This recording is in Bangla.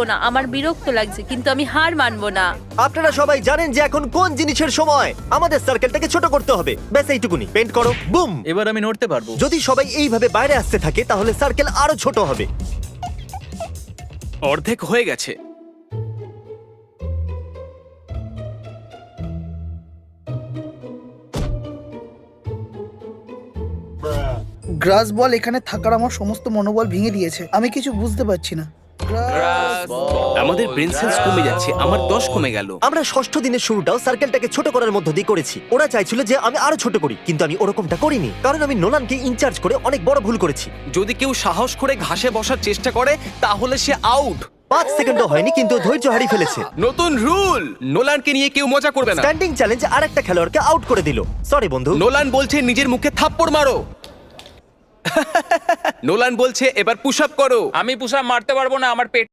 না, আমার বিরক্ত লাগছে, কিন্তু আমি হার মানবো না। আপনারা সবাই জানেন যে এখন কোন জিনিসের সময়। আমাদের সার্কেলটাকে ছোট করতে হবে, ব্যাস এইটুকুনি। পেন্ট করো, বুম। এবার আমি নড়তে পারবো। যদি সবাই এইভাবে বাইরে আসতে থাকে তাহলে সার্কেল আরো ছোট হবে। অর্ধেক হয়ে গেছে। গ্রাস বল এখানে থাকার আমার সমস্ত মনোবল ভেঙে দিয়েছে। আমি কিছু বুঝতে পারছি না। আমাদের ব্রেন সেলস কমে যাচ্ছে, আমার 10 কমে গেল। আমরা ষষ্ঠ দিনের শুরুটাও সার্কেলটাকে ছোট করার মধ্য দিয়ে করেছি। ওরা চাইছিল যে আমি আরো ছোট করি, কিন্তু আমি ওরকমটা করিনি, কারণ আমি নোলানকে ইনচার্জ করে অনেক বড় ভুল করেছি। যদি কেউ সাহস করে ঘাসে বসার চেষ্টা করে তাহলে সে আউট। 5 সেকেন্ডও হয়নি কিন্তু ও ধৈর্য হারিয়ে ফেলেছে। নতুন রুল, নোলানকে নিয়ে কেউ মজা করবে না। স্ট্যান্ডিং চ্যালেঞ্জ আরেকটা খেলোয়াড়কে আউট করে দিল। সরি বন্ধু। নোলান বলছে নিজের মুখে থাপ্পড় মারো। নোলান বলছে এবার পুশ আপ করো। আমি পুশ আপ মারতে পারবো না, আমার পেট